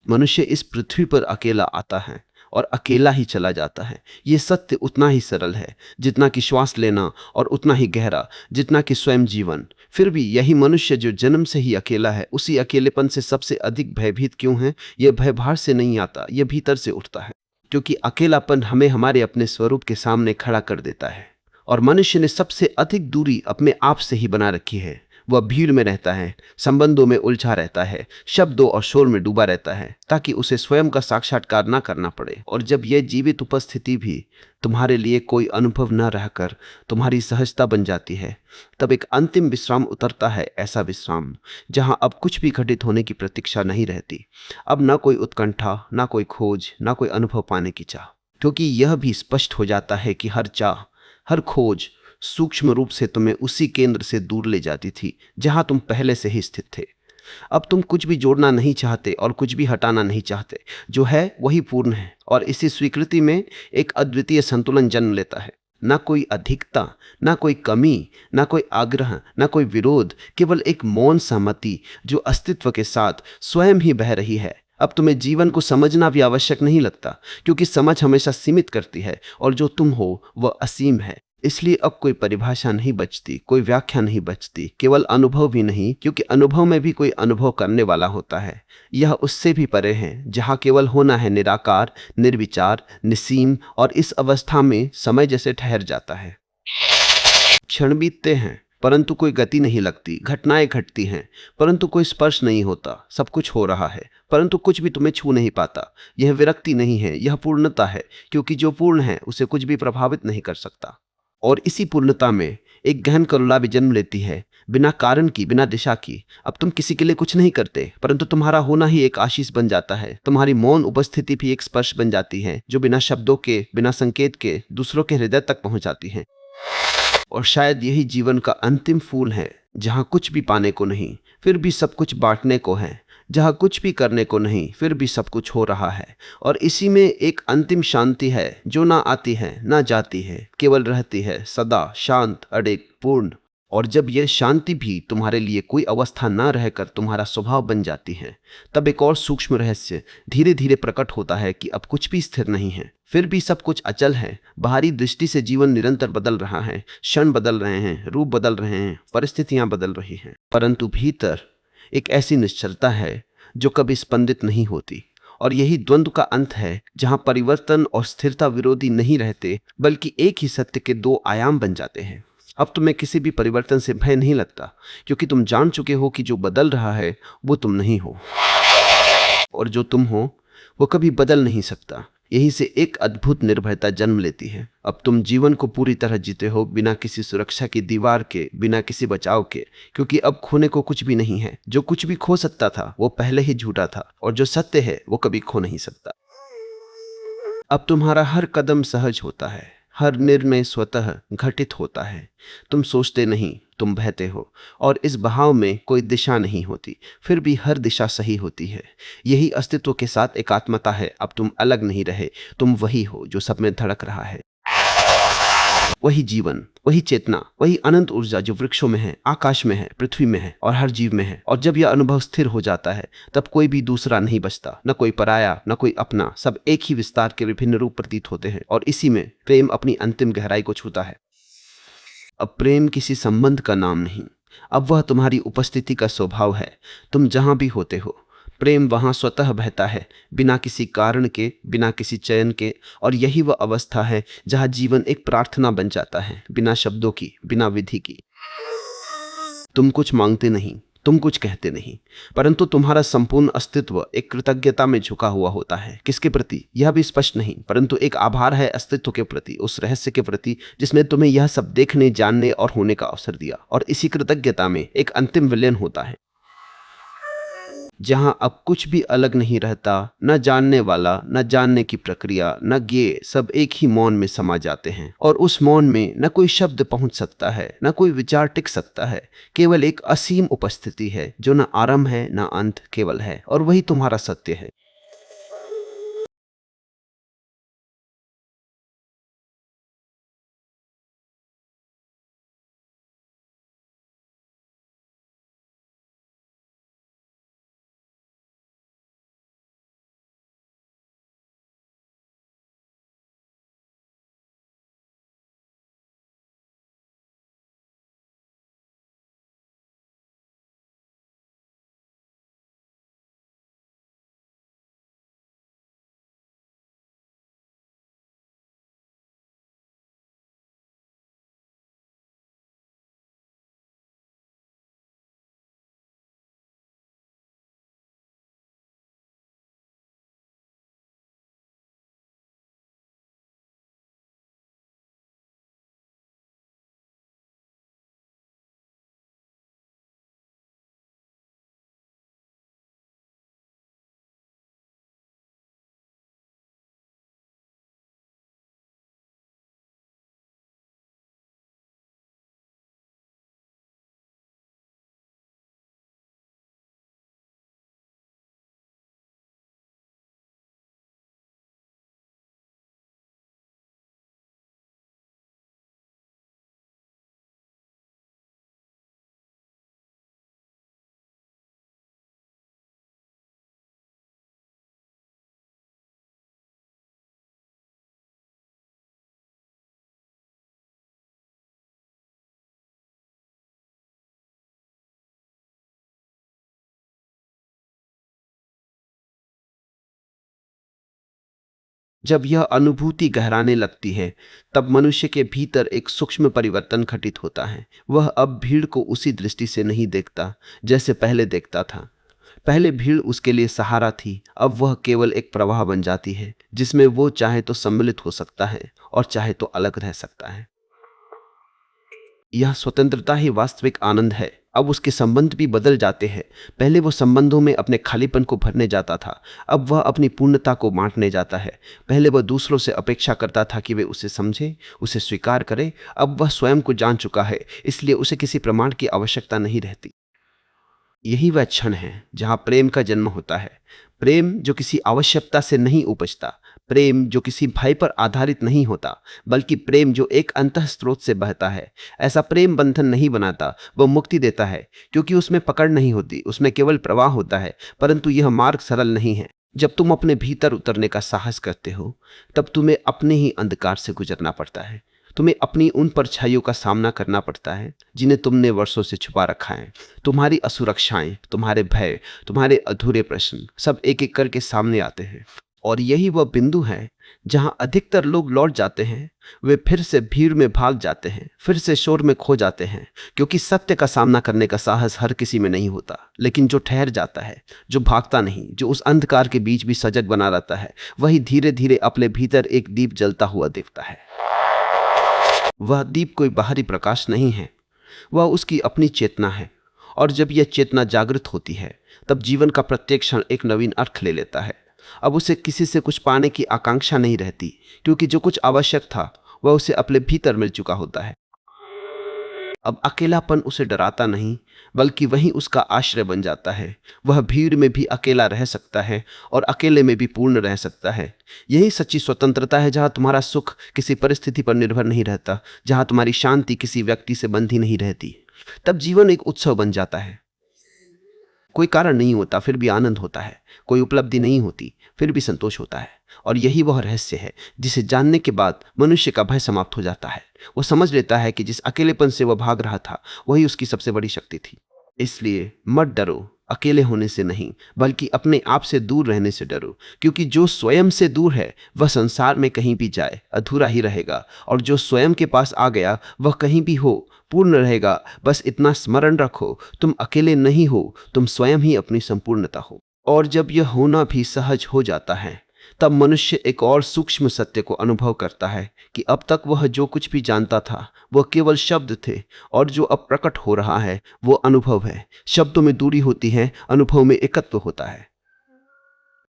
मनुष्य इस पृथ्वी पर अकेला आता है और अकेला ही चला जाता है। ये सत्य उतना ही सरल है जितना कि श्वास लेना, और उतना ही गहरा जितना कि स्वयं जीवन। फिर भी यही मनुष्य जो जन्म से ही अकेला है, उसी अकेलेपन से सबसे अधिक भयभीत क्यों है? यह भय बाहर से नहीं आता, यह भीतर से उठता है। क्योंकि अकेलापन हमें हमारे अपने स्वरूप के सामने खड़ा कर देता है। और मनुष्य ने सबसे अधिक दूरी अपने आप से ही बना रखी है। वह भीड़ में रहता है, संबंधों में उलझा रहता है, शब्दों और शोर में डूबा रहता है, ताकि उसे स्वयं का साक्षात्कार ना करना पड़े। और जब यह जीवित उपस्थिति भी तुम्हारे लिए कोई अनुभव न रहकर तुम्हारी सहजता बन जाती है, तब एक अंतिम विश्राम उतरता है, ऐसा विश्राम जहां अब कुछ भी घटित होने की प्रतीक्षा नहीं रहती। अब ना कोई उत्कंठा, ना कोई खोज, ना कोई अनुभव पाने की चाह। क्योंकि यह भी स्पष्ट हो जाता है कि हर चाह, हर खोज सूक्ष्म रूप से तुम्हें उसी केंद्र से दूर ले जाती थी जहां तुम पहले से ही स्थित थे। अब तुम कुछ भी जोड़ना नहीं चाहते और कुछ भी हटाना नहीं चाहते। जो है वही पूर्ण है, और इसी स्वीकृति में एक अद्वितीय संतुलन जन्म लेता है। ना कोई अधिकता, ना कोई कमी, ना कोई आग्रह, ना कोई विरोध, केवल एक मौन सहमति जो अस्तित्व के साथ स्वयं ही बह रही है। अब तुम्हें जीवन को समझना भी आवश्यक नहीं लगता, क्योंकि समझ हमेशा सीमित करती है, और जो तुम हो वह असीम है। इसलिए अब कोई परिभाषा नहीं बचती, कोई व्याख्या नहीं बचती, केवल अनुभव भी नहीं, क्योंकि अनुभव में भी कोई अनुभव करने वाला होता है। यह उससे भी परे है, जहां केवल होना है, निराकार, निर्विचार, निसीम। और इस अवस्था में समय जैसे ठहर जाता है। क्षण बीतते हैं परंतु कोई गति नहीं लगती, घटनाएं घटती हैं परंतु कोई स्पर्श नहीं होता। सब कुछ हो रहा है परंतु कुछ भी तुम्हें छू नहीं पाता। यह विरक्ति नहीं है, यह पूर्णता है, क्योंकि जो पूर्ण है उसे कुछ भी प्रभावित नहीं कर सकता। और इसी पूर्णता में एक गहन करुणा भी जन्म लेती है, बिना कारण की, बिना दिशा की। अब तुम किसी के लिए कुछ नहीं करते, परंतु तुम्हारा होना ही एक आशीष बन जाता है। तुम्हारी मौन उपस्थिति भी एक स्पर्श बन जाती है, जो बिना शब्दों के, बिना संकेत के दूसरों के हृदय तक पहुंच जाती है। और शायद यही जीवन का अंतिम फूल है, जहां कुछ भी पाने को नहीं, फिर भी सब कुछ बांटने को है, जहां कुछ भी करने को नहीं, फिर भी सब कुछ हो रहा है। और इसी में एक अंतिम शांति है, जो ना आती है, ना जाती है, केवल रहती है, सदा शांत, अडिग, पूर्ण। और जब यह शांति भी तुम्हारे लिए कोई अवस्था ना रहकर तुम्हारा स्वभाव बन जाती है, तब एक और सूक्ष्म रहस्य धीरे धीरे प्रकट होता है कि अब कुछ भी स्थिर नहीं है, फिर भी सब कुछ अचल है। बाहरी दृष्टि से जीवन निरंतर बदल रहा है, क्षण बदल रहे हैं, रूप बदल रहे हैं, परिस्थितियां बदल रही हैं, परंतु भीतर एक ऐसी निश्चलता है जो कभी स्पंदित नहीं होती। और यही द्वंद्व का अंत है, जहां परिवर्तन और स्थिरता विरोधी नहीं रहते, बल्कि एक ही सत्य के दो आयाम बन जाते हैं। अब तुम्हें किसी भी परिवर्तन से भय नहीं लगता, क्योंकि तुम जान चुके हो कि जो बदल रहा है वो तुम नहीं हो, और जो तुम हो वो कभी बदल नहीं सकता। यहीं से एक अद्भुत निर्भयता जन्म लेती है। अब तुम जीवन को पूरी तरह जीते हो, बिना किसी सुरक्षा की दीवार के, बिना किसी बचाव के, क्योंकि अब खोने को कुछ भी नहीं है। जो कुछ भी खो सकता था वो पहले ही झूठा था, और जो सत्य है वो कभी खो नहीं सकता। अब तुम्हारा हर कदम सहज होता है, हर निर्णय स्वतः घटित होता है। तुम सोचते नहीं, तुम बहते हो, और इस बहाव में कोई दिशा नहीं होती, फिर भी हर दिशा सही होती है। यही अस्तित्व के साथ एकात्मता है। अब तुम अलग नहीं रहे, तुम वही हो जो सब में धड़क रहा है। वही जीवन, वही चेतना, वही अनंत ऊर्जा जो वृक्षों में है, आकाश में है, पृथ्वी में है और हर जीव में है। और जब यह अनुभव स्थिर हो जाता है, तब कोई भी दूसरा नहीं बचता, न कोई पराया, न कोई अपना। सब एक ही विस्तार के विभिन्न रूप प्रतीत होते हैं, और इसी में प्रेम अपनी अंतिम गहराई को छूता है। अब प्रेम किसी संबंध का नाम नहीं, अब वह तुम्हारी उपस्थिति का स्वभाव है। तुम जहां भी होते हो, प्रेम वहां स्वतः बहता है, बिना किसी कारण के, बिना किसी चयन के। और यही वह अवस्था है जहां जीवन एक प्रार्थना बन जाता है, बिना शब्दों की, बिना विधि की। तुम कुछ मांगते नहीं, तुम कुछ कहते नहीं, परंतु तुम्हारा संपूर्ण अस्तित्व एक कृतज्ञता में झुका हुआ होता है। किसके प्रति यह भी स्पष्ट नहीं, परंतु एक आभार है अस्तित्व के प्रति, उस रहस्य के प्रति जिसने तुम्हें यह सब देखने, जानने और होने का अवसर दिया। और इसी कृतज्ञता में एक अंतिम विलयन होता है, जहां अब कुछ भी अलग नहीं रहता, न जानने वाला, न जानने की प्रक्रिया, न ज्ञेय, सब एक ही मौन में समा जाते हैं। और उस मौन में न कोई शब्द पहुंच सकता है, न कोई विचार टिक सकता है, केवल एक असीम उपस्थिति है जो न आरंभ है न अंत, केवल है। और वही तुम्हारा सत्य है। जब यह अनुभूति गहराने लगती है तब मनुष्य के भीतर एक सूक्ष्म परिवर्तन घटित होता है। वह अब भीड़ को उसी दृष्टि से नहीं देखता जैसे पहले देखता था। पहले भीड़ उसके लिए सहारा थी, अब वह केवल एक प्रवाह बन जाती है जिसमें वो चाहे तो सम्मिलित हो सकता है और चाहे तो अलग रह सकता है। यह स्वतंत्रता ही वास्तविक आनंद है। अब उसके संबंध भी बदल जाते हैं। पहले वो संबंधों में अपने खालीपन को भरने जाता था, अब वह अपनी पूर्णता को बांटने जाता है। पहले वह दूसरों से अपेक्षा करता था कि वे उसे समझे, उसे स्वीकार करें। अब वह स्वयं को जान चुका है, इसलिए उसे किसी प्रमाण की आवश्यकता नहीं रहती। यही वह क्षण है जहां प्रेम का जन्म होता है। प्रेम जो किसी आवश्यकता से नहीं उपजता, प्रेम जो किसी भय पर आधारित नहीं होता, बल्कि प्रेम जो एक अंतः स्रोत से बहता है। ऐसा प्रेम बंधन नहीं बनाता, वह मुक्ति देता है, क्योंकि उसमें पकड़ नहीं होती, उसमें केवल प्रवाह होता है। परंतु यह मार्ग सरल नहीं है। जब तुम अपने भीतर उतरने का साहस करते हो तब तुम्हें अपने ही अंधकार से गुजरना पड़ता है। तुम्हें अपनी उन परछाइयों का सामना करना पड़ता है जिन्हें तुमने वर्षों से छुपा रखा है। तुम्हारी असुरक्षाएं, तुम्हारे भय, तुम्हारे अधूरे प्रश्न सब एक एक करके सामने आते हैं। और यही वह बिंदु है जहां अधिकतर लोग लौट जाते हैं। वे फिर से भीड़ में भाग जाते हैं, फिर से शोर में खो जाते हैं, क्योंकि सत्य का सामना करने का साहस हर किसी में नहीं होता। लेकिन जो ठहर जाता है, जो भागता नहीं, जो उस अंधकार के बीच भी सजग बना रहता है, वही धीरे धीरे अपने भीतर एक दीप जलता हुआ दिखता है। वह दीप कोई बाहरी प्रकाश नहीं है, वह उसकी अपनी चेतना है। और जब यह चेतना जागृत होती है तब जीवन का प्रत्येक क्षण एक नवीन अर्थ ले लेता है। अब उसे किसी से कुछ पाने की आकांक्षा नहीं रहती, क्योंकि जो कुछ आवश्यक था वह उसे अपने भीतर मिल चुका होता है। अब अकेलापन उसे डराता नहीं, बल्कि वही उसका आश्रय बन जाता है। वह भीड़ में भी अकेला रह सकता है और अकेले में भी पूर्ण रह सकता है। यही सच्ची स्वतंत्रता है, जहां तुम्हारा सुख किसी परिस्थिति पर निर्भर नहीं रहता, जहां तुम्हारी शांति किसी व्यक्ति से बंधी नहीं रहती। तब जीवन एक उत्सव बन जाता है। कोई कारण नहीं होता फिर भी आनंद होता है, कोई उपलब्धि नहीं होती फिर भी संतोष होता है। और यही वह रहस्य है जिसे जानने के बाद मनुष्य का भय समाप्त हो जाता है। वो समझ लेता है कि जिस अकेलेपन से वह भाग रहा था वही उसकी सबसे बड़ी शक्ति थी। इसलिए मत डरो, अकेले होने से नहीं, बल्कि अपने आप से दूर रहने से डरो, क्योंकि जो स्वयं से दूर है वह संसार में कहीं भी जाए अधूरा ही रहेगा, और जो स्वयं के पास आ गया वह कहीं भी हो पूर्ण रहेगा। बस इतना स्मरण रखो, तुम अकेले नहीं हो, तुम स्वयं ही अपनी संपूर्णता हो। और जब यह होना भी सहज हो जाता है तब मनुष्य एक और सूक्ष्म सत्य को अनुभव करता है कि अब तक वह जो कुछ भी जानता था वह केवल शब्द थे, और जो अब प्रकट हो रहा है वो अनुभव है। शब्दों में दूरी होती है, अनुभव में एकत्व होता है।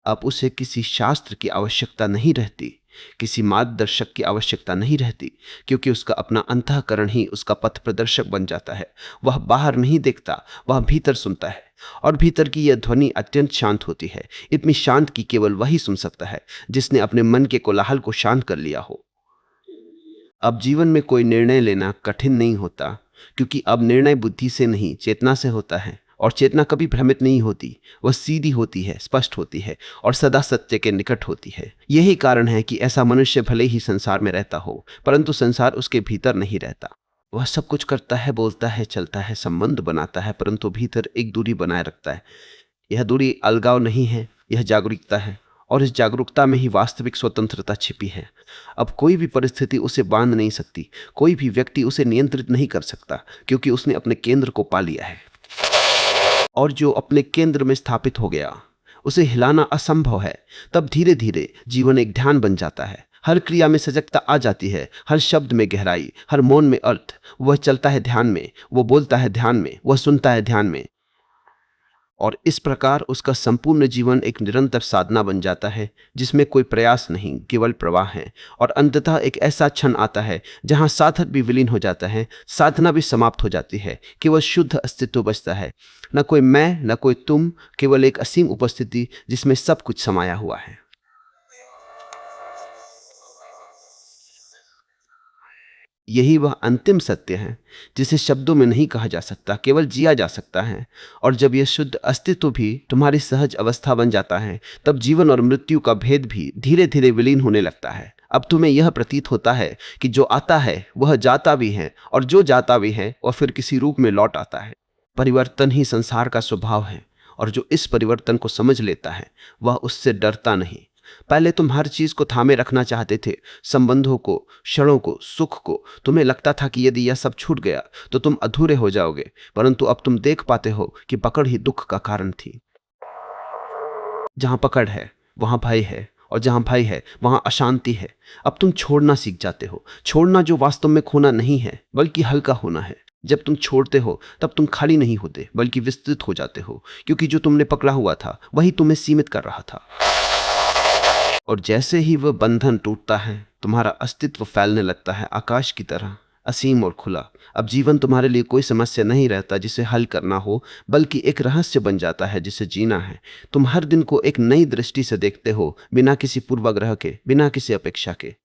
अब उसे किसी शास्त्र की आवश्यकता नहीं रहती, किसी मार्गदर्शक की आवश्यकता नहीं रहती, क्योंकि उसका अपना अंतःकरण ही उसका पथ प्रदर्शक बन जाता है। वह बाहर नहीं देखता, वह भीतर सुनता है, और भीतर की यह ध्वनि अत्यंत शांत होती है। इतनी शांत कि केवल वही सुन सकता है जिसने अपने मन के कोलाहल को शांत कर लिया हो। अब जीवन में कोई निर्णय लेना कठिन नहीं होता, क्योंकि अब निर्णय बुद्धि से नहीं चेतना से होता है। और चेतना कभी भ्रमित नहीं होती, वह सीधी होती है, स्पष्ट होती है और सदा सत्य के निकट होती है। यही कारण है कि ऐसा मनुष्य भले ही संसार में रहता हो, परंतु संसार उसके भीतर नहीं रहता। वह सब कुछ करता है, बोलता है, चलता है, संबंध बनाता है, परंतु भीतर एक दूरी बनाए रखता है। यह दूरी अलगाव नहीं है, यह जागरूकता है, और इस जागरूकता में ही वास्तविक स्वतंत्रता छिपी है। अब कोई भी परिस्थिति उसे बांध नहीं सकती, कोई भी व्यक्ति उसे नियंत्रित नहीं कर सकता, क्योंकि उसने अपने केंद्र को पा लिया है। और जो अपने केंद्र में स्थापित हो गया उसे हिलाना असंभव है। तब धीरे धीरे जीवन एक ध्यान बन जाता है। हर क्रिया में सजगता आ जाती है, हर शब्द में गहराई, हर मौन में अर्थ। वह चलता है ध्यान में, वह बोलता है ध्यान में, वह सुनता है ध्यान में। और इस प्रकार उसका संपूर्ण जीवन एक निरंतर साधना बन जाता है, जिसमें कोई प्रयास नहीं, केवल प्रवाह है। और अंततः एक ऐसा क्षण आता है जहां साधक भी विलीन हो जाता है, साधना भी समाप्त हो जाती है, केवल शुद्ध अस्तित्व बचता है। न कोई मैं, न कोई तुम, केवल एक असीम उपस्थिति जिसमें सब कुछ समाया हुआ है। यही वह अंतिम सत्य है जिसे शब्दों में नहीं कहा जा सकता, केवल जिया जा सकता है। और जब यह शुद्ध अस्तित्व भी तुम्हारी सहज अवस्था बन जाता है तब जीवन और मृत्यु का भेद भी धीरे धीरे विलीन होने लगता है। अब तुम्हें यह प्रतीत होता है कि जो आता है वह जाता भी है, और जो जाता भी है वह फिर किसी रूप में लौट आता है। परिवर्तन ही संसार का स्वभाव है, और जो इस परिवर्तन को समझ लेता है वह उससे डरता नहीं। पहले तुम हर चीज को थामे रखना चाहते थे, संबंधों को, क्षणों को, सुख को। तुम्हें लगता था कि यदि यह सब छूट गया तो तुम अधूरे हो जाओगे, परंतु अब तुम देख पाते हो कि पकड़ ही दुख का कारण थी। जहां पकड़ है वहां भय है, और जहां भय है वहां अशांति है। अब तुम छोड़ना सीख जाते हो, छोड़ना जो वास्तव में खोना नहीं है बल्कि हल्का होना है। जब तुम छोड़ते हो तब तुम खाली नहीं होते बल्कि विस्तृत हो जाते हो, क्योंकि जो तुमने पकड़ा हुआ था वही तुम्हें सीमित कर रहा था। और जैसे ही वह बंधन टूटता है, तुम्हारा अस्तित्व फैलने लगता है आकाश की तरह, असीम और खुला। अब जीवन तुम्हारे लिए कोई समस्या नहीं रहता जिसे हल करना हो, बल्कि एक रहस्य बन जाता है जिसे जीना है। तुम हर दिन को एक नई दृष्टि से देखते हो, बिना किसी पूर्वाग्रह के, बिना किसी अपेक्षा के।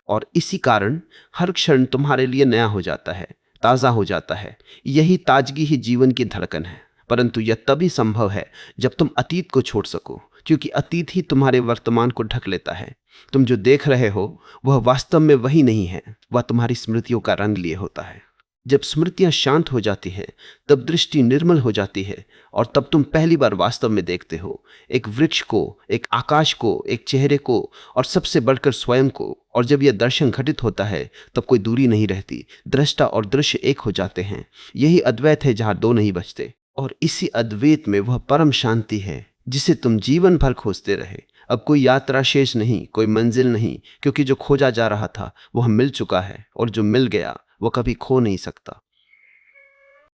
और इसी कारण हर क्षण तुम्हारे लिए नया हो जाता है, ताज़ा हो जाता है। यही ताजगी ही जीवन की धड़कन है। परंतु यह तभी संभव है जब तुम अतीत को छोड़ सको, क्योंकि अतीत ही तुम्हारे वर्तमान को ढक लेता है। तुम जो देख रहे हो वह वास्तव में वही नहीं है, वह तुम्हारी स्मृतियों का रंग लिए होता है। जब स्मृतियां शांत हो जाती है तब दृष्टि निर्मल हो जाती है, और तब तुम पहली बार वास्तव में देखते हो एक वृक्ष को, एक आकाश को, एक चेहरे को, और सबसे बढ़कर स्वयं को। और जब यह दर्शन घटित होता है तब कोई दूरी नहीं रहती, दृष्टा और दृश्य एक हो जाते हैं। यही अद्वैत है जहां दो नहीं बचते। और इसी अद्वैत में वह परम शांति है जिसे तुम जीवन भर खोजते रहे। अब कोई यात्रा शेष नहीं, कोई मंजिल नहीं, क्योंकि जो खोजा जा रहा था वह मिल चुका है, और जो मिल गया वह कभी खो नहीं सकता।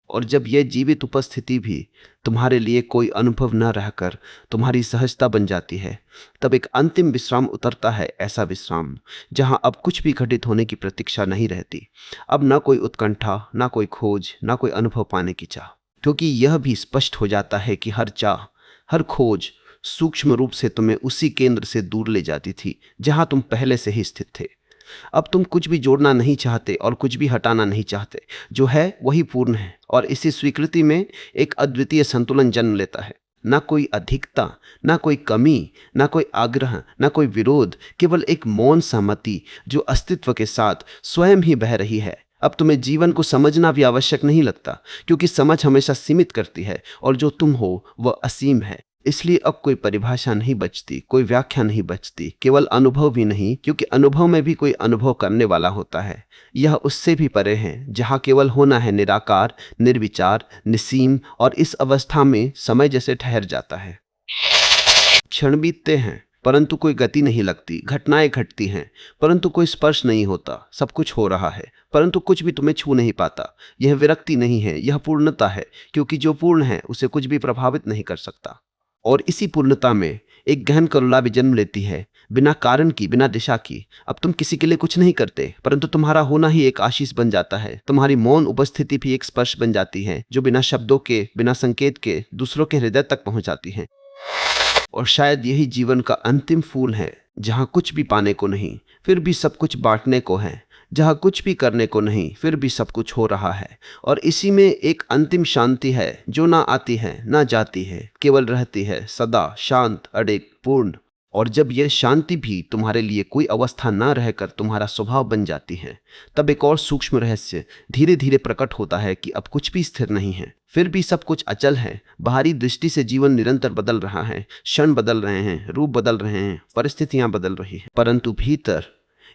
और जब यह जीवित उपस्थिति भी तुम्हारे लिए कोई अनुभव न रहकर तुम्हारी सहजता बन जाती है, तब एक अंतिम विश्राम उतरता है, ऐसा विश्राम जहां अब कुछ भी घटित होने की प्रतीक्षा नहीं रहती। अब ना कोई उत्कंठा, ना कोई खोज, ना कोई अनुभव पाने की चाह, क्योंकि यह भी स्पष्ट हो जाता है कि हर चाह, हर खोज सूक्ष्म रूप से तुम्हें उसी केंद्र से दूर ले जाती थी जहां तुम पहले से ही स्थित थे। अब तुम कुछ भी जोड़ना नहीं चाहते और कुछ भी हटाना नहीं चाहते। जो है वही पूर्ण है, और इसी स्वीकृति में एक अद्वितीय संतुलन जन्म लेता है। ना कोई अधिकता, ना कोई कमी, ना कोई आग्रह, ना कोई विरोध, केवल एक मौन सहमति जो अस्तित्व के साथ स्वयं ही बह रही है। अब तुम्हें जीवन को समझना भी आवश्यक नहीं लगता, क्योंकि समझ हमेशा सीमित करती है, और जो तुम हो वह असीम है। इसलिए अब कोई परिभाषा नहीं बचती, कोई व्याख्या नहीं बचती, केवल अनुभव भी नहीं, क्योंकि अनुभव में भी कोई अनुभव करने वाला होता है। यह उससे भी परे है जहाँ केवल होना है, निराकार, निर्विचार, निसीम। और इस अवस्था में समय जैसे ठहर जाता है। क्षण बीतते हैं परंतु कोई गति नहीं लगती, घटनाएं घटती हैं परंतु कोई स्पर्श नहीं होता। सब कुछ हो रहा है परंतु कुछ भी तुम्हें छू नहीं पाता। यह विरक्ति नहीं है, यह पूर्णता है, क्योंकि जो पूर्ण है उसे कुछ भी प्रभावित नहीं कर सकता। और इसी पूर्णता में एक गहन करुणा भी जन्म लेती है, बिना कारण की, बिना दिशा की। अब तुम किसी के लिए कुछ नहीं करते, परंतु तुम्हारा होना ही एक आशीष बन जाता है। तुम्हारी मौन उपस्थिति भी एक स्पर्श बन जाती है, जो बिना शब्दों के, बिना संकेत के दूसरों के हृदय तक पहुंच जाती है। और शायद यही जीवन का अंतिम फूल है, जहां कुछ भी पाने को नहीं फिर भी सब कुछ बांटने को है, जहां कुछ भी करने को नहीं फिर भी सब कुछ हो रहा है। और इसी में एक अंतिम शांति है जो ना आती है ना जाती है, केवल रहती है, सदा शांत, अडिग, पूर्ण। और जब यह शांति भी तुम्हारे लिए कोई अवस्था ना रहकर तुम्हारा स्वभाव बन जाती है, तब एक और सूक्ष्म रहस्य धीरे धीरे प्रकट होता है कि अब कुछ भी स्थिर नहीं है, फिर भी सब कुछ अचल है। बाहरी दृष्टि से जीवन निरंतर बदल रहा है, क्षण बदल रहे हैं, रूप बदल रहे हैं, परिस्थितियां बदल रही हैं, परंतु भीतर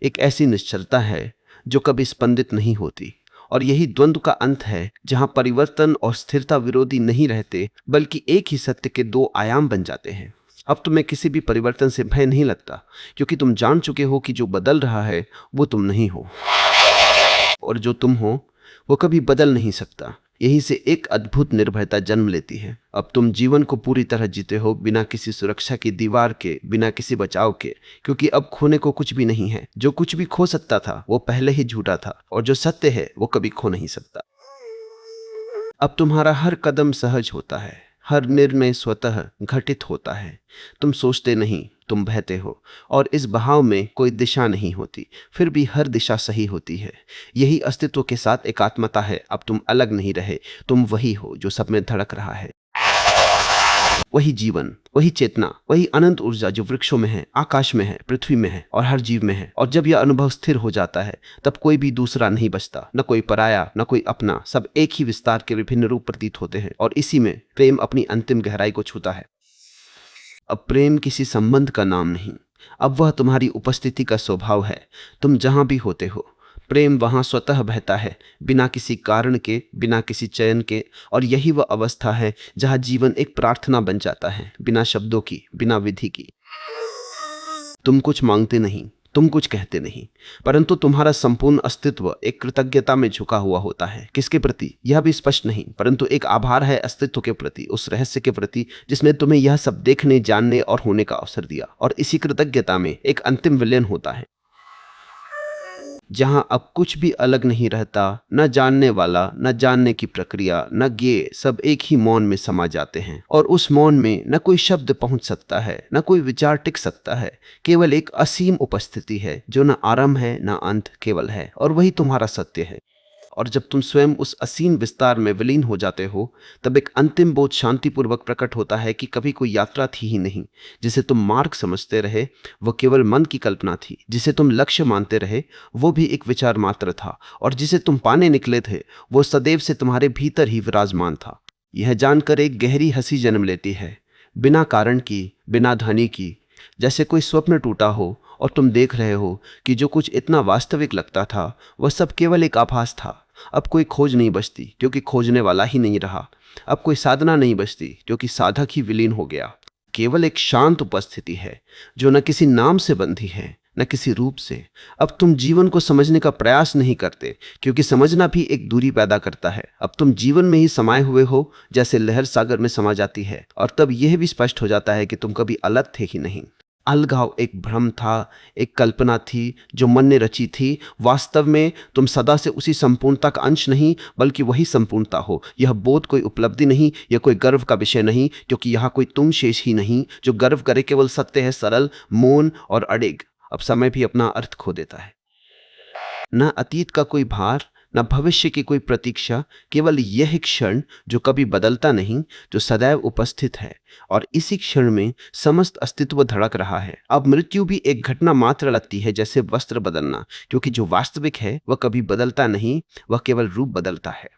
एक ऐसी निश्चलता है जो कभी स्पंदित नहीं होती। और यही द्वंद्व का अंत है, जहां परिवर्तन और स्थिरता विरोधी नहीं रहते, बल्कि एक ही सत्य के दो आयाम बन जाते हैं। अब तुम्हें किसी भी परिवर्तन से भय नहीं लगता, क्योंकि तुम जान चुके हो कि जो बदल रहा है वो तुम नहीं हो, और जो तुम हो वो कभी बदल नहीं सकता। यहीं से एक अद्भुत निर्भयता जन्म लेती है। अब तुम जीवन को पूरी तरह जीते हो, बिना किसी सुरक्षा की दीवार के, बिना किसी बचाव के, क्योंकि अब खोने को कुछ भी नहीं है। जो कुछ भी खो सकता था वो पहले ही झूठा था, और जो सत्य है वो कभी खो नहीं सकता। अब तुम्हारा हर कदम सहज होता है, हर निर्णय स्वतः घटित होता है। तुम सोचते नहीं, तुम बहते हो, और इस बहाव में कोई दिशा नहीं होती, फिर भी हर दिशा सही होती है। यही अस्तित्व के साथ एकात्मता है। अब तुम अलग नहीं रहे, तुम वही हो जो सब में धड़क रहा है। वही जीवन, वही चेतना, वही अनंत ऊर्जा जो वृक्षों में है, आकाश में है, पृथ्वी में है और हर जीव में है। और जब यह अनुभव स्थिर हो जाता है तब कोई भी दूसरा नहीं बचता, न कोई पराया, न कोई अपना। सब एक ही विस्तार के विभिन्न रूप प्रतीत होते हैं, और इसी में प्रेम अपनी अंतिम गहराई को छूता है। अब प्रेम किसी संबंध का नाम नहीं, अब वह तुम्हारी उपस्थिति का स्वभाव है। तुम जहां भी होते हो, प्रेम वहां स्वतः बहता है, बिना किसी कारण के, बिना किसी चयन के। और यही वह अवस्था है जहां जीवन एक प्रार्थना बन जाता है, बिना शब्दों की, बिना विधि की। तुम कुछ मांगते नहीं, तुम कुछ कहते नहीं, परंतु तुम्हारा संपूर्ण अस्तित्व एक कृतज्ञता में झुका हुआ होता है। किसके प्रति यह भी स्पष्ट नहीं, परंतु एक आभार है अस्तित्व के प्रति, उस रहस्य के प्रति जिसने तुम्हें यह सब देखने, जानने और होने का अवसर दिया। और इसी कृतज्ञता में एक अंतिम विलयन होता है, जहां अब कुछ भी अलग नहीं रहता, न जानने वाला, न जानने की प्रक्रिया, न ज्ञेय, सब एक ही मौन में समा जाते हैं। और उस मौन में न कोई शब्द पहुंच सकता है, न कोई विचार टिक सकता है, केवल एक असीम उपस्थिति है जो न आरंभ है न अंत, केवल है। और वही तुम्हारा सत्य है। और जब तुम स्वयं उस असीम विस्तार में विलीन हो जाते हो, तब एक अंतिम बोध शांतिपूर्वक प्रकट होता है कि कभी कोई यात्रा थी ही नहीं। जिसे तुम मार्ग समझते रहे वो केवल मन की कल्पना थी, जिसे तुम लक्ष्य मानते रहे वो भी एक विचार मात्र था, और जिसे तुम पाने निकले थे वो सदैव से तुम्हारे भीतर ही विराजमान था। यह जानकर एक गहरी हंसी जन्म लेती है, बिना कारण की, बिना ध्वनि की, जैसे कोई स्वप्न टूटा हो और तुम देख रहे हो कि जो कुछ इतना वास्तविक लगता था वह सब केवल एक आभास था। अब कोई खोज नहीं बचती, क्योंकि खोजने वाला ही नहीं रहा। अब कोई साधना नहीं बचती, क्योंकि साधक ही विलीन हो गया। केवल एक शांत उपस्थिति है जो न किसी नाम से बंधी है, न किसी रूप से। अब तुम जीवन को समझने का प्रयास नहीं करते, क्योंकि समझना भी एक दूरी पैदा करता है। अब तुम जीवन में ही समाये हुए हो, जैसे लहर सागर में समा जाती है। और तब यह भी स्पष्ट हो जाता है कि तुम कभी अलग थे ही नहीं। अलगाव एक भ्रम था, एक कल्पना थी जो मन ने रची थी। वास्तव में तुम सदा से उसी संपूर्णता का अंश नहीं, बल्कि वही संपूर्णता हो। यह बोध कोई उपलब्धि नहीं, यह कोई गर्व का विषय नहीं, क्योंकि यहाँ कोई तुम शेष ही नहीं जो गर्व करे। केवल सत्य है, सरल, मौन और अडिग। अब समय भी अपना अर्थ खो देता है, न अतीत का कोई भार, न भविष्य की कोई प्रतीक्षा, केवल यह क्षण जो कभी बदलता नहीं, जो सदैव उपस्थित है। और इसी क्षण में समस्त अस्तित्व धड़क रहा है। अब मृत्यु भी एक घटना मात्र लगती है, जैसे वस्त्र बदलना, क्योंकि जो वास्तविक है वह कभी बदलता नहीं, वह केवल रूप बदलता है।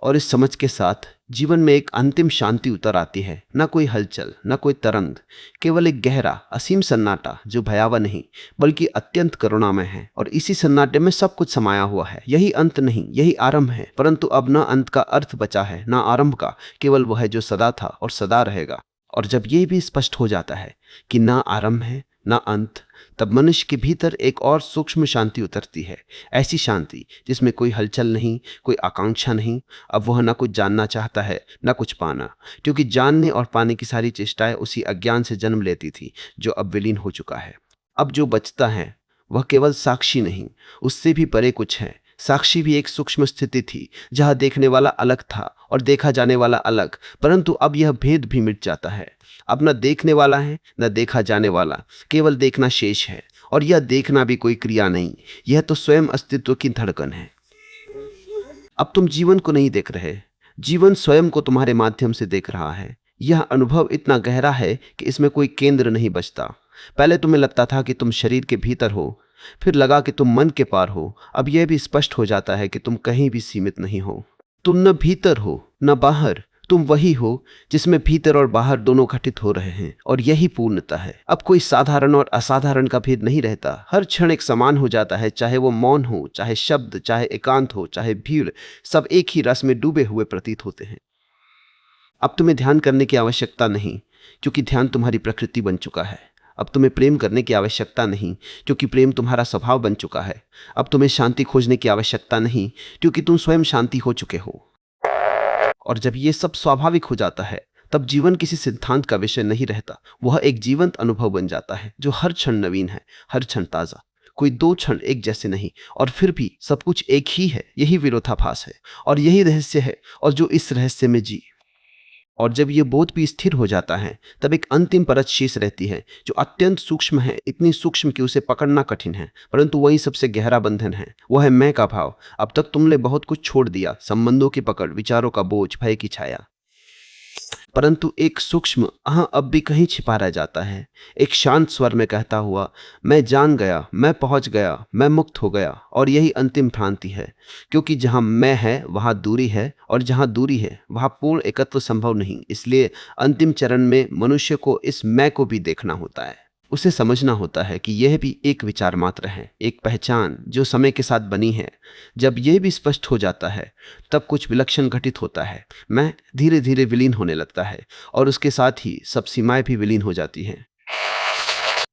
और इस समझ के साथ जीवन में एक अंतिम शांति उतर आती है। न कोई हलचल, न कोई तरंग, केवल एक गहरा असीम सन्नाटा जो भयावह नहीं बल्कि अत्यंत करुणामय है। और इसी सन्नाटे में सब कुछ समाया हुआ है। यही अंत नहीं, यही आरंभ है। परंतु अब न अंत का अर्थ बचा है, न आरंभ का, केवल वह है जो सदा था और सदा रहेगा। और जब ये भी स्पष्ट हो जाता है कि ना आरंभ है ना अंत, तब मनुष्य के भीतर एक और सूक्ष्म शांति उतरती है। ऐसी शांति जिसमें कोई हलचल नहीं, कोई आकांक्षा नहीं। अब वह ना कुछ जानना चाहता है, ना कुछ पाना, क्योंकि जानने और पाने की सारी चेष्टाएं उसी अज्ञान से जन्म लेती थी जो अब विलीन हो चुका है। अब जो बचता है वह केवल साक्षी नहीं, उससे भी परे कुछ है। साक्षी भी एक सूक्ष्म स्थिति थी जहां देखने वाला अलग था और देखा जाने वाला अलग, परंतु अब यह भेद भी मिट जाता है। अब न देखने वाला है न देखा जाने वाला, केवल देखना शेष है। और यह देखना भी कोई क्रिया नहीं, यह तो स्वयं अस्तित्व की धड़कन है। अब तुम जीवन को नहीं देख रहे, जीवन स्वयं को तुम्हारे माध्यम से देख रहा है। यह अनुभव इतना गहरा है कि इसमें कोई केंद्र नहीं बचता। पहले तुम्हें लगता था कि तुम शरीर के भीतर हो, फिर लगा कि तुम मन के पार हो। अब यह भी स्पष्ट हो जाता है कि तुम कहीं भी सीमित नहीं हो। तुम न भीतर हो न बाहर, तुम वही हो जिसमें भीतर और बाहर दोनों घटित हो रहे हैं। और यही पूर्णता है। अब कोई साधारण और असाधारण का भेद नहीं रहता। हर क्षण एक समान हो जाता है, चाहे वो मौन हो, चाहे शब्द, चाहे एकांत हो, चाहे भीड़, सब एक ही रस में डूबे हुए प्रतीत होते हैं। अब तुम्हें ध्यान करने की आवश्यकता नहीं, क्योंकि ध्यान तुम्हारी प्रकृति बन चुका है। अब तुम्हें प्रेम करने की आवश्यकता नहीं, क्योंकि प्रेम तुम्हारा स्वभाव बन चुका है। अब तुम्हें शांति खोजने की आवश्यकता नहीं, क्योंकि तुम स्वयं शांति हो चुके हो। और जब ये सब स्वाभाविक हो जाता है, तब जीवन किसी सिद्धांत का विषय नहीं रहता। वह एक जीवंत अनुभव बन जाता है जो हर क्षण नवीन है, हर क्षण ताजा। कोई दो क्षण एक जैसे नहीं, और फिर भी सब कुछ एक ही है। यही विरोधाभास है और यही रहस्य है, और जो इस रहस्य में जी। और जब ये बोध भी स्थिर हो जाता है, तब एक अंतिम परत शेष रहती है जो अत्यंत सूक्ष्म है, इतनी सूक्ष्म कि उसे पकड़ना कठिन है, परंतु वही सबसे गहरा बंधन है। वह है मैं का भाव। अब तक तुमने बहुत कुछ छोड़ दिया, संबंधों की पकड़, विचारों का बोझ, भय की छाया। परंतु एक सूक्ष्म अह अब भी कहीं छिपा रह जाता है, एक शांत स्वर में कहता हुआ, मैं जान गया, मैं पहुंच गया, मैं मुक्त हो गया। और यही अंतिम भ्रांति है, क्योंकि जहां मैं है वहां दूरी है, और जहां दूरी है वहां पूर्ण एकत्व संभव नहीं। इसलिए अंतिम चरण में मनुष्य को इस मैं को भी देखना होता है, उसे समझना होता है कि यह भी एक विचार मात्र है, एक पहचान जो समय के साथ बनी है। जब यह भी स्पष्ट हो जाता है तब कुछ विलक्षण घटित होता है। मैं धीरे धीरे विलीन होने लगता है और उसके साथ ही सब सीमाएं भी विलीन हो जाती हैं।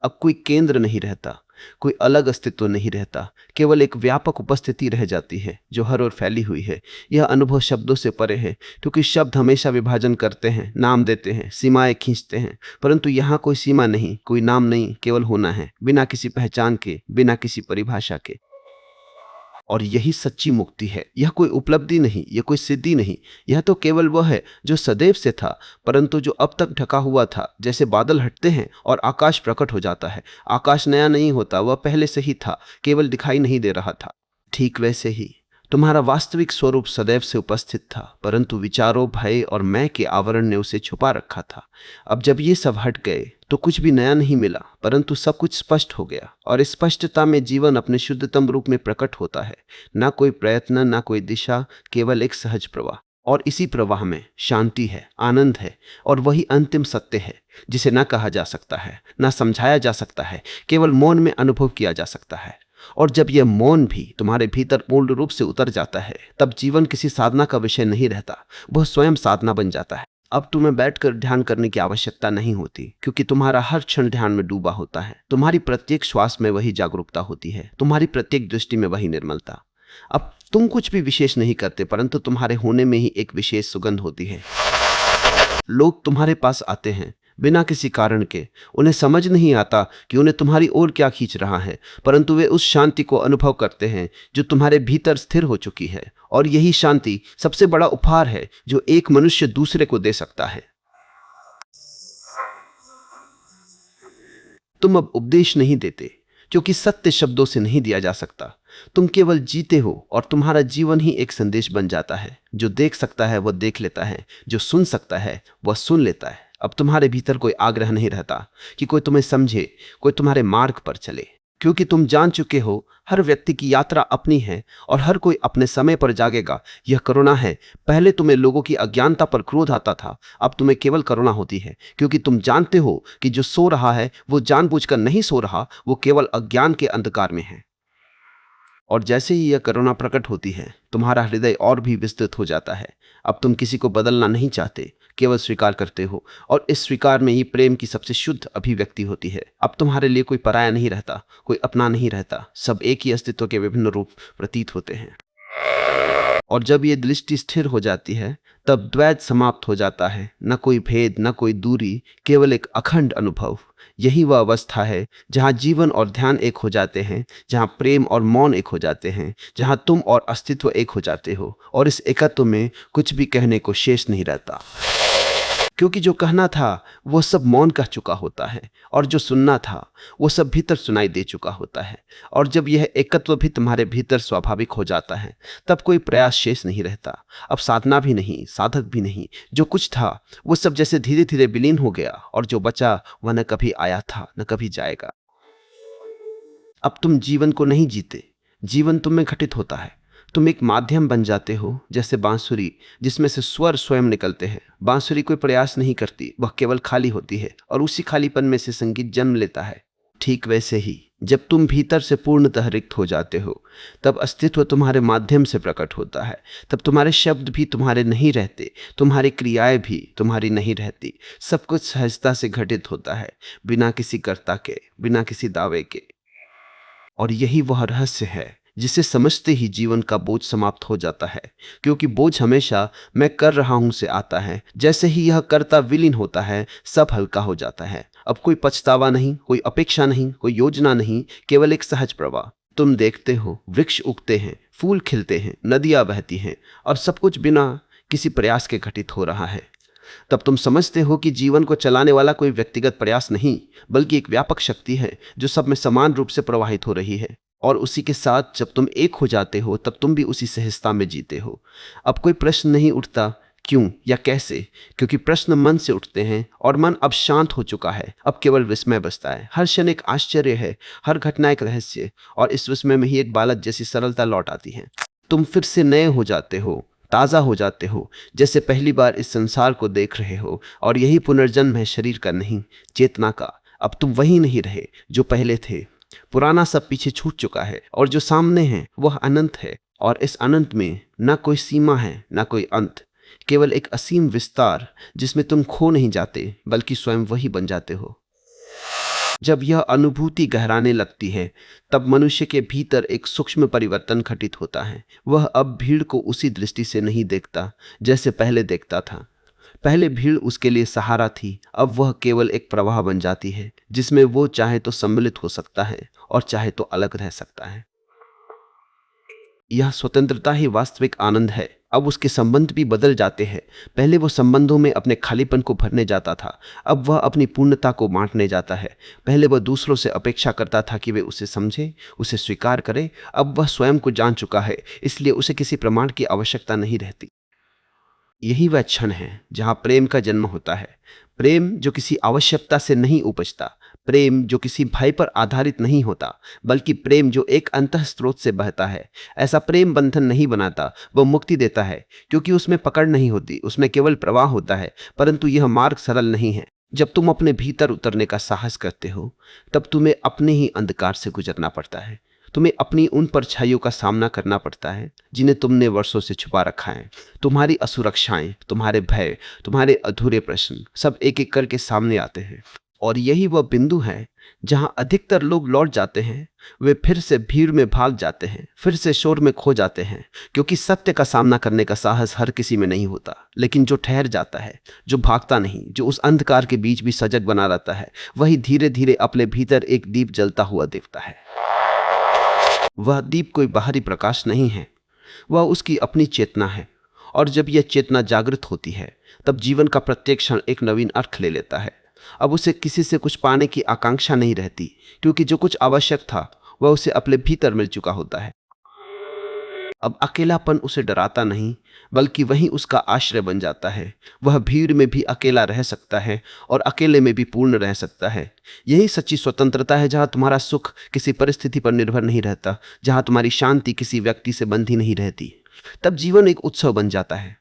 अब कोई केंद्र नहीं रहता, कोई अलग अस्तित्व नहीं रहता, केवल एक व्यापक उपस्थिति रह जाती है जो हर ओर फैली हुई है। यह अनुभव शब्दों से परे है, क्योंकि शब्द हमेशा विभाजन करते हैं, नाम देते हैं, सीमाएं खींचते हैं, परंतु यहाँ कोई सीमा नहीं, कोई नाम नहीं, केवल होना है, बिना किसी पहचान के, बिना किसी परिभाषा के। और यही सच्ची मुक्ति है। यह कोई उपलब्धि नहीं, यह कोई सिद्धि नहीं, यह तो केवल वह है जो सदैव से था, परंतु जो अब तक ढका हुआ था। जैसे बादल हटते हैं और आकाश प्रकट हो जाता है। आकाश नया नहीं होता, वह पहले से ही था, केवल दिखाई नहीं दे रहा था। ठीक वैसे ही तुम्हारा वास्तविक स्वरूप सदैव से उपस्थित था, परंतु विचारों, भय और मैं के आवरण ने उसे छुपा रखा था। अब जब ये सब हट गए तो कुछ भी नया नहीं मिला, परंतु सब कुछ स्पष्ट हो गया। और इस स्पष्टता में जीवन अपने शुद्धतम रूप में प्रकट होता है। ना कोई प्रयत्न, ना कोई दिशा, केवल एक सहज प्रवाह। और इसी प्रवाह में शांति है, आनंद है, और वही अंतिम सत्य है जिसे ना कहा जा सकता है, ना समझाया जा सकता है, केवल मौन में अनुभव किया जा सकता है। और जब यह मौन भी तुम्हारे भीतर पूर्ण रूप से उतर जाता है, तब जीवन किसी साधना का विषय नहीं रहता, वह स्वयं साधना बन जाता है। अब तुम्हें बैठकर ध्यान करने की आवश्यकता नहीं होती, क्योंकि तुम्हारा हर क्षण ध्यान में डूबा होता है। तुम्हारी प्रत्येक श्वास में वही जागरूकता होती है, तुम्हारी प्रत्येक दृष्टि में वही निर्मलता। अब तुम कुछ भी विशेष नहीं करते, परंतु तुम्हारे होने में ही एक विशेष सुगंध होती है। लोग तुम्हारे पास आते हैं बिना किसी कारण के। उन्हें समझ नहीं आता कि उन्हें तुम्हारी ओर क्या खींच रहा है, परंतु वे उस शांति को अनुभव करते हैं जो तुम्हारे भीतर स्थिर हो चुकी है। और यही शांति सबसे बड़ा उपहार है जो एक मनुष्य दूसरे को दे सकता है। तुम अब उपदेश नहीं देते, क्योंकि सत्य शब्दों से नहीं दिया जा सकता। तुम केवल जीते हो, और तुम्हारा जीवन ही एक संदेश बन जाता है। जो देख सकता है वह देख लेता है, जो सुन सकता है वह सुन लेता है। अब तुम्हारे भीतर कोई आग्रह नहीं रहता कि कोई तुम्हें समझे, कोई तुम्हारे मार्ग पर चले, क्योंकि तुम जान चुके हो हर व्यक्ति की यात्रा अपनी है और हर कोई अपने समय पर जागेगा। यह करुणा है। पहले तुम्हें लोगों की अज्ञानता पर क्रोध आता था, अब तुम्हें केवल करुणा होती है, क्योंकि तुम जानते हो कि जो सो रहा है वो जानबूझकर नहीं सो रहा, वो केवल अज्ञान के अंधकार में है। और जैसे ही यह करुणा प्रकट होती है, तुम्हारा हृदय और भी विस्तृत हो जाता है। अब तुम किसी को बदलना नहीं चाहते, केवल स्वीकार करते हो, और इस स्वीकार में ही प्रेम की सबसे शुद्ध अभिव्यक्ति होती है। अब तुम्हारे लिए कोई पराया नहीं रहता, कोई अपना नहीं रहता, सब एक ही अस्तित्व के विभिन्न रूप प्रतीत होते हैं। और जब ये दृष्टि स्थिर हो जाती है, तब द्वैत समाप्त हो जाता है। न कोई भेद, न कोई दूरी, केवल एक अखंड अनुभव। यही वह अवस्था है जहाँ जीवन और ध्यान एक हो जाते हैं, जहाँ प्रेम और मौन एक हो जाते हैं, जहाँ तुम और अस्तित्व एक हो जाते हो, और इस एकत्व में कुछ भी कहने को शेष नहीं रहता, क्योंकि जो कहना था वो सब मौन कह चुका होता है, और जो सुनना था वो सब भीतर सुनाई दे चुका होता है। और जब यह एकत्व भी तुम्हारे भीतर स्वाभाविक हो जाता है, तब कोई प्रयास शेष नहीं रहता। अब साधना भी नहीं, साधक भी नहीं, जो कुछ था वो सब जैसे धीरे धीरे विलीन हो गया, और जो बचा वह न कभी आया था न कभी जाएगा। अब तुम जीवन को नहीं जीते, जीवन तुम में घटित होता है। तुम एक माध्यम बन जाते हो, जैसे बांसुरी जिसमें से स्वर स्वयं निकलते हैं। बांसुरी कोई प्रयास नहीं करती, वह केवल खाली होती है, और उसी खालीपन में से संगीत जन्म लेता है। ठीक वैसे ही जब तुम भीतर से पूर्णतः रिक्त हो जाते हो, तब अस्तित्व तुम्हारे माध्यम से प्रकट होता है। तब तुम्हारे शब्द भी तुम्हारे नहीं रहते, तुम्हारी क्रियाएं भी तुम्हारी नहीं रहती। सब कुछ सहजता से घटित होता है, बिना किसी कर्ता के, बिना किसी दावे के। और यही वह रहस्य है जिसे समझते ही जीवन का बोझ समाप्त हो जाता है, क्योंकि बोझ हमेशा मैं कर रहा हूं से आता है। जैसे ही यह कर्ता विलीन होता है, सब हल्का हो जाता है। अब कोई पछतावा नहीं, कोई अपेक्षा नहीं, कोई योजना नहीं, केवल एक सहज प्रवाह। तुम देखते हो वृक्ष उगते हैं, फूल खिलते हैं, नदियां बहती हैं, और सब कुछ बिना किसी प्रयास के घटित हो रहा है। तब तुम समझते हो कि जीवन को चलाने वाला कोई व्यक्तिगत प्रयास नहीं, बल्कि एक व्यापक शक्ति है जो सब में समान रूप से प्रवाहित हो रही है। और उसी के साथ जब तुम एक हो जाते हो, तब तुम भी उसी सहजता में जीते हो। अब कोई प्रश्न नहीं उठता क्यों या कैसे? क्योंकि प्रश्न मन से उठते हैं और मन अब शांत हो चुका है। अब केवल विस्मय बचता है। हर क्षण एक आश्चर्य है, हर घटना एक रहस्य, और इस विस्मय में ही एक बालक जैसी सरलता लौट आती है। तुम फिर से नए हो जाते हो, ताज़ा हो जाते हो, जैसे पहली बार इस संसार को देख रहे हो। और यही पुनर्जन्म है, शरीर का नहीं, चेतना का। अब तुम वही नहीं रहे जो पहले थे। पुराना सब पीछे छूट चुका है और जो सामने है वह अनंत है। और इस अनंत में न कोई सीमा है, न कोई अंत, केवल एक असीम विस्तार जिसमें तुम खो नहीं जाते बल्कि स्वयं वही बन जाते हो। जब यह अनुभूति गहराने लगती है तब मनुष्य के भीतर एक सूक्ष्म परिवर्तन घटित होता है। वह अब भीड़ को उसी दृष्टि से नहीं देखता जैसे पहले देखता था। पहले भीड़ उसके लिए सहारा थी, अब वह केवल एक प्रवाह बन जाती है जिसमें वो चाहे तो सम्मिलित हो सकता है और चाहे तो अलग रह सकता है। यह स्वतंत्रता ही वास्तविक आनंद है। अब उसके संबंध भी बदल जाते हैं। पहले वो संबंधों में अपने खालीपन को भरने जाता था, अब वह अपनी पूर्णता को बांटने जाता है। पहले वह दूसरों से अपेक्षा करता था कि वे उसे समझे, उसे स्वीकार करें। अब वह स्वयं को जान चुका है, इसलिए उसे किसी प्रमाण की आवश्यकता नहीं रहती। यही वह क्षण है जहां प्रेम का जन्म होता है। प्रेम जो किसी आवश्यकता से नहीं उपजता, प्रेम जो किसी भय पर आधारित नहीं होता, बल्कि प्रेम जो एक अंतः स्रोत से बहता है। ऐसा प्रेम बंधन नहीं बनाता, वह मुक्ति देता है, क्योंकि उसमें पकड़ नहीं होती, उसमें केवल प्रवाह होता है। परंतु यह मार्ग सरल नहीं है। जब तुम अपने भीतर उतरने का साहस करते हो तब तुम्हें अपने ही अंधकार से गुजरना पड़ता है। तुम्हें अपनी उन परछाइयों का सामना करना पड़ता है जिन्हें तुमने वर्षों से छुपा रखा है। तुम्हारी असुरक्षाएं, तुम्हारे भय, तुम्हारे अधूरे प्रश्न सब एक एक करके सामने आते हैं। और यही वह बिंदु है जहां अधिकतर लोग लौट जाते हैं। वे फिर से भीड़ में भाग जाते हैं, फिर से शोर में खो जाते हैं, क्योंकि सत्य का सामना करने का साहस हर किसी में नहीं होता। लेकिन जो ठहर जाता है, जो भागता नहीं, जो उस अंधकार के बीच भी सजग बना रहता है, वही धीरे धीरे अपने भीतर एक दीप जलता हुआ दिखता है। वह दीप कोई बाहरी प्रकाश नहीं है, वह उसकी अपनी चेतना है। और जब यह चेतना जागृत होती है तब जीवन का प्रत्येक क्षण एक नवीन अर्थ ले लेता है। अब उसे किसी से कुछ पाने की आकांक्षा नहीं रहती, क्योंकि जो कुछ आवश्यक था वह उसे अपने भीतर मिल चुका होता है। अब अकेलापन उसे डराता नहीं, बल्कि वही उसका आश्रय बन जाता है। वह भीड़ में भी अकेला रह सकता है और अकेले में भी पूर्ण रह सकता है। यही सच्ची स्वतंत्रता है, जहां तुम्हारा सुख किसी परिस्थिति पर निर्भर नहीं रहता, जहां तुम्हारी शांति किसी व्यक्ति से बंधी नहीं रहती। तब जीवन एक उत्सव बन जाता है।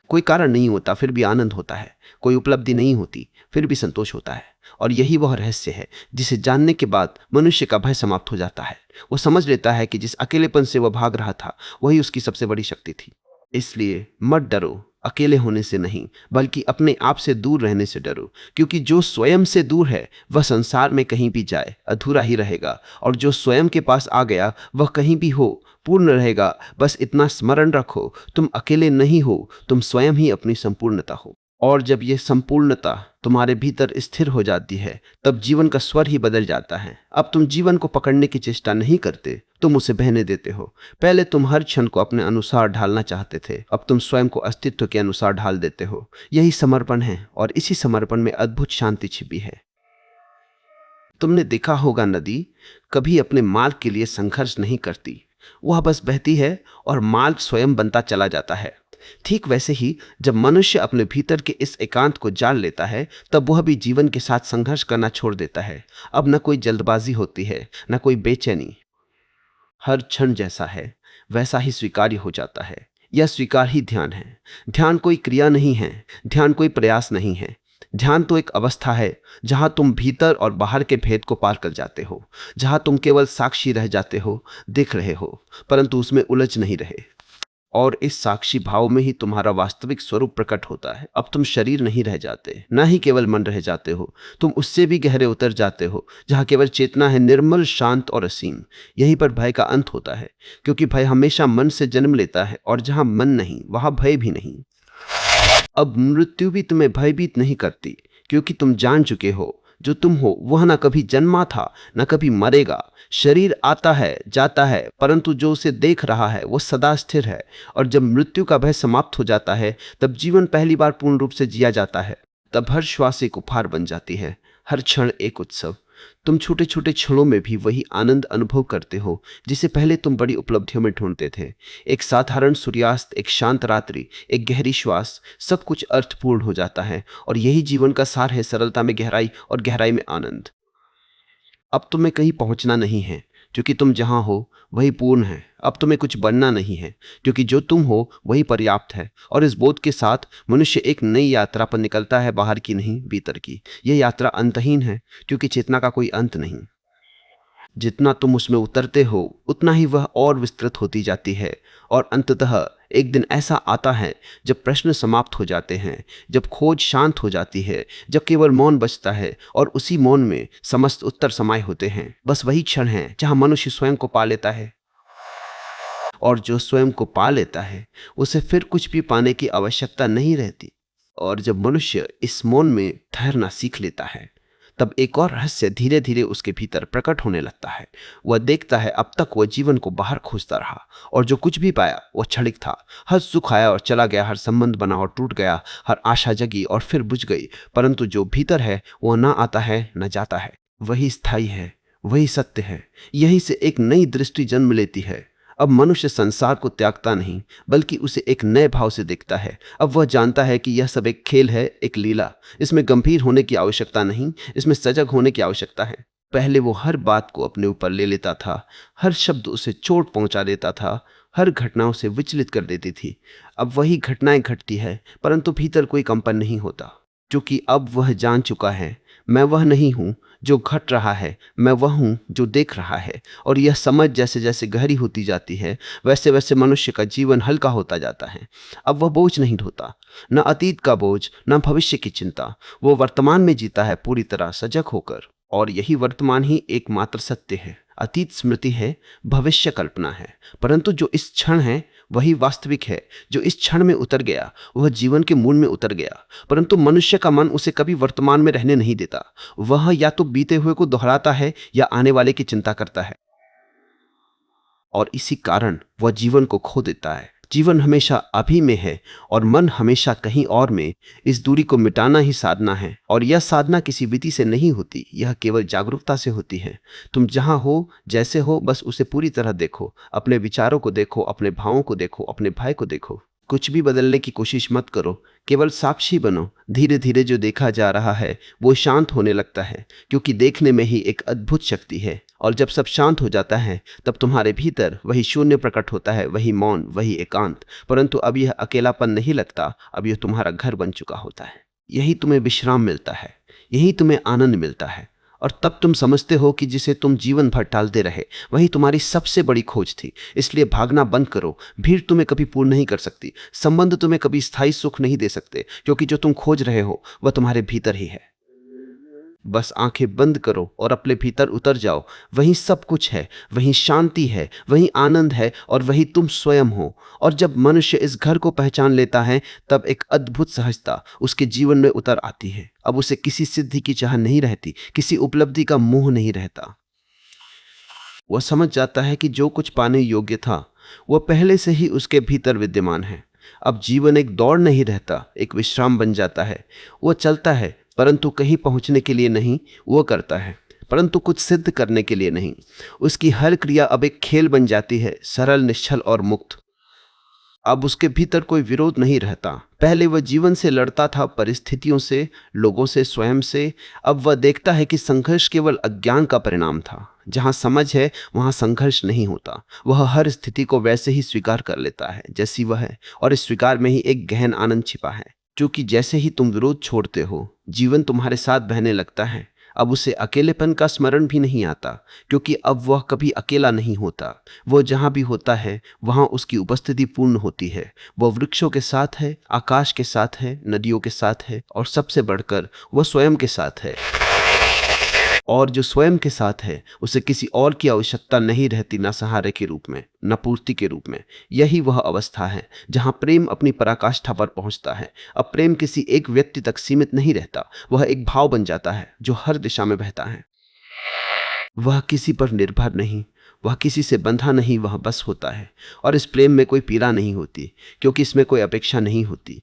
कोई कारण नहीं होता फिर भी आनंद होता है, कोई उपलब्धि नहीं होती फिर भी संतोष होता है। और यही वह रहस्य है जिसे जानने के बाद मनुष्य का भय समाप्त हो जाता है। वो समझ लेता है कि जिस अकेलेपन से वह भाग रहा था वही उसकी सबसे बड़ी शक्ति थी। इसलिए मत डरो, अकेले होने से नहीं, बल्कि अपने आप से दूर रहने से डरो। क्योंकि जो स्वयं से दूर है वह संसार में कहीं भी जाए अधूरा ही रहेगा, और जो स्वयं के पास आ गया वह कहीं भी हो पूर्ण रहेगा। बस इतना स्मरण रखो, तुम अकेले नहीं हो, तुम स्वयं ही अपनी संपूर्णता हो। और जब यह संपूर्णता तुम्हारे भीतर स्थिर हो जाती है तब जीवन का स्वर ही बदल जाता है। अब तुम जीवन को पकड़ने की चेष्टा नहीं करते, तुम उसे बहने देते हो। पहले तुम हर क्षण को अपने अनुसार ढालना चाहते थे, अब तुम स्वयं को अस्तित्व के अनुसार ढाल देते हो। यही समर्पण है, और इसी समर्पण में अद्भुत शांति छिपी है। तुमने देखा होगा, नदी कभी अपने मार्ग के लिए संघर्ष नहीं करती, वह बस बहती है और मार्ग स्वयं बनता चला जाता है। ठीक वैसे ही जब मनुष्य अपने भीतर के इस एकांत को जान लेता है तब वह भी जीवन के साथ संघर्ष करना छोड़ देता है। अब न कोई जल्दबाजी होती है, न कोई बेचैनी। हर क्षण जैसा है वैसा ही स्वीकार्य हो जाता है। यह स्वीकार ही ध्यान है। ध्यान कोई क्रिया नहीं है, ध्यान कोई प्रयास नहीं है। ध्यान तो एक अवस्था है जहां तुम भीतर और बाहर के भेद को पार कर जाते हो, जहां तुम केवल साक्षी रह जाते हो, देख रहे हो, परंतु उसमें उलझ नहीं रहे। और इस साक्षी भाव में ही तुम्हारा वास्तविक स्वरूप प्रकट होता है। अब तुम शरीर नहीं रह जाते, ना ही केवल मन रह जाते हो, तुम उससे भी गहरे उतर जाते हो, जहाँ केवल चेतना है, निर्मल, शांत और असीम। यहीं पर भय का अंत होता है, क्योंकि भय हमेशा मन से जन्म लेता है, और जहाँ मन नहीं वहाँ भय भी नहीं। अब मृत्यु भी तुम्हें भयभीत नहीं करती, क्योंकि तुम जान चुके हो जो तुम हो वह न कभी जन्मा था, न कभी मरेगा। शरीर आता है जाता है, परंतु जो उसे देख रहा है वो सदा स्थिर है। और जब मृत्यु का भय समाप्त हो जाता है तब जीवन पहली बार पूर्ण रूप से जिया जाता है। तब हर श्वास एक उपहार बन जाती है, हर क्षण एक उत्सव। तुम छोटे छोटे क्षणों में भी वही आनंद अनुभव करते हो जिसे पहले तुम बड़ी उपलब्धियों में ढूंढते थे। एक साधारण सूर्यास्त, एक शांत रात्रि, एक गहरी श्वास, सब कुछ अर्थपूर्ण हो जाता है। और यही जीवन का सार है, सरलता में गहराई और गहराई में आनंद। अब तुम्हें कहीं पहुंचना नहीं है, क्योंकि तुम जहां हो वही पूर्ण है। अब तुम्हें कुछ बनना नहीं है, क्योंकि जो तुम हो वही पर्याप्त है। और इस बोध के साथ मनुष्य एक नई यात्रा पर निकलता है, बाहर की नहीं, भीतर की। यह यात्रा अंतहीन है, क्योंकि चेतना का कोई अंत नहीं। जितना तुम उसमें उतरते हो उतना ही वह और विस्तृत होती जाती है। और अंततः एक दिन ऐसा आता है जब प्रश्न समाप्त हो जाते हैं, जब खोज शांत हो जाती है, जब केवल मौन बचता है और उसी मौन में समस्त उत्तर समाये होते हैं। बस वही क्षण है जहां मनुष्य स्वयं को पा लेता है। और जो स्वयं को पा लेता है उसे फिर कुछ भी पाने की आवश्यकता नहीं रहती। और जब मनुष्य इस मौन में ठहरना सीख लेता है, तब एक और रहस्य धीरे धीरे उसके भीतर प्रकट होने लगता है। वह देखता है अब तक वह जीवन को बाहर खोजता रहा, और जो कुछ भी पाया वह क्षणिक था। हर सुख आया और चला गया, हर संबंध बना और टूट गया, हर आशा जगी और फिर बुझ गई। परंतु जो भीतर है वह ना आता है न जाता है, वही स्थायी है, वही सत्य है। यहीं से एक नई दृष्टि जन्म लेती है। अब मनुष्य संसार को त्यागता नहीं, बल्कि उसे एक नए भाव से देखता है। अब वह जानता है कि यह सब एक खेल है, एक लीला। इसमें गंभीर होने की आवश्यकता नहीं, इसमें सजग होने की आवश्यकता है। पहले वो हर बात को अपने ऊपर ले लेता था, हर शब्द उसे चोट पहुंचा देता था, हर घटना उसे विचलित कर देती थी। अब वही घटनाएं घटती है, परंतु भीतर कोई कंपन नहीं होता, क्योंकि अब वह जान चुका है, मैं वह नहीं हूं जो घट रहा है, मैं वह हूं जो देख रहा है। और यह समझ जैसे जैसे गहरी होती जाती है, वैसे वैसे मनुष्य का जीवन हल्का होता जाता है। अब वह बोझ नहीं ढोता, न अतीत का बोझ, न भविष्य की चिंता। वो वर्तमान में जीता है, पूरी तरह सजग होकर। और यही वर्तमान ही एकमात्र सत्य है। अतीत स्मृति है, भविष्य कल्पना है, परंतु जो इस क्षण है वही वास्तविक है। जो इस क्षण में उतर गया वह जीवन के मूल में उतर गया। परंतु मनुष्य का मन उसे कभी वर्तमान में रहने नहीं देता। वह या तो बीते हुए को दोहराता है या आने वाले की चिंता करता है, और इसी कारण वह जीवन को खो देता है। जीवन हमेशा अभी में है और मन हमेशा कहीं और में। इस दूरी को मिटाना ही साधना है, और यह साधना किसी विधि से नहीं होती, यह केवल जागरूकता से होती है। तुम जहां हो, जैसे हो, बस उसे पूरी तरह देखो। अपने विचारों को देखो, अपने भावों को देखो, अपने भय को देखो। कुछ भी बदलने की कोशिश मत करो, केवल साक्षी बनो। धीरे धीरे जो देखा जा रहा है वो शांत होने लगता है, क्योंकि देखने में ही एक अद्भुत शक्ति है। और जब सब शांत हो जाता है तब तुम्हारे भीतर वही शून्य प्रकट होता है, वही मौन, वही एकांत। परंतु अब यह अकेलापन नहीं लगता, अब यह तुम्हारा घर बन चुका होता है। यही तुम्हें विश्राम मिलता है, यही तुम्हें आनंद मिलता है। और तब तुम समझते हो कि जिसे तुम जीवन भर टालते रहे वही तुम्हारी सबसे बड़ी खोज थी। इसलिए भागना बंद करो। भीड़ तुम्हें कभी पूर्ण नहीं कर सकती, संबंध तुम्हें कभी स्थायी सुख नहीं दे सकते, क्योंकि जो तुम खोज रहे हो वह तुम्हारे भीतर ही है। बस आंखें बंद करो और अपने भीतर उतर जाओ। वहीं सब कुछ है, वहीं शांति है, वहीं आनंद है, और वही तुम स्वयं हो। और जब मनुष्य इस घर को पहचान लेता है तब एक अद्भुत सहजता उसके जीवन में उतर आती है। अब उसे किसी सिद्धि की चाह नहीं रहती, किसी उपलब्धि का मोह नहीं रहता। वह समझ जाता है कि जो कुछ पाने योग्य था वह पहले से ही उसके भीतर विद्यमान है। अब जीवन एक दौड़ नहीं रहता, एक विश्राम बन जाता है। वह चलता है, परंतु कहीं पहुंचने के लिए नहीं। वो करता है, परंतु कुछ सिद्ध करने के लिए नहीं। उसकी हर क्रिया अब एक खेल बन जाती है, सरल, निश्चल और मुक्त। अब उसके भीतर कोई विरोध नहीं रहता। पहले वह जीवन से लड़ता था, परिस्थितियों से, लोगों से, स्वयं से। अब वह देखता है कि संघर्ष केवल अज्ञान का परिणाम था। जहां समझ है वहां संघर्ष नहीं होता। वह हर स्थिति को वैसे ही स्वीकार कर लेता है जैसी वह है, और इस स्वीकार में ही एक गहन आनंद छिपा है। क्योंकि जैसे ही तुम विरोध छोड़ते हो, जीवन तुम्हारे साथ बहने लगता है। अब उसे अकेलेपन का स्मरण भी नहीं आता, क्योंकि अब वह कभी अकेला नहीं होता। वह जहां भी होता है वहां उसकी उपस्थिति पूर्ण होती है। वह वृक्षों के साथ है, आकाश के साथ है, नदियों के साथ है, और सबसे बढ़कर वह स्वयं के साथ है। और जो स्वयं के साथ है उसे किसी और की आवश्यकता नहीं रहती, न सहारे के रूप में, न पूर्ति के रूप में। यही वह अवस्था है जहां प्रेम अपनी पराकाष्ठा पर पहुंचता है। अब प्रेम किसी एक व्यक्ति तक सीमित नहीं रहता, वह एक भाव बन जाता है जो हर दिशा में बहता है। वह किसी पर निर्भर नहीं, वह किसी से बंधा नहीं, वह बस होता है। और इस प्रेम में कोई पीड़ा नहीं होती, क्योंकि इसमें कोई अपेक्षा नहीं होती।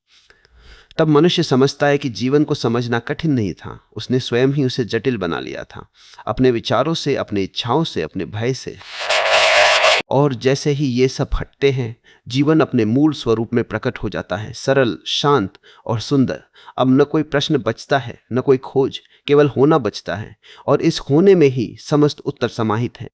तब मनुष्य समझता है कि जीवन को समझना कठिन नहीं था, उसने स्वयं ही उसे जटिल बना लिया था, अपने विचारों से, अपनी इच्छाओं से, अपने भय से। और जैसे ही ये सब हटते हैं, जीवन अपने मूल स्वरूप में प्रकट हो जाता है, सरल, शांत और सुंदर। अब न कोई प्रश्न बचता है, न कोई खोज, केवल होना बचता है, और इस होने में ही समस्त उत्तर समाहित है।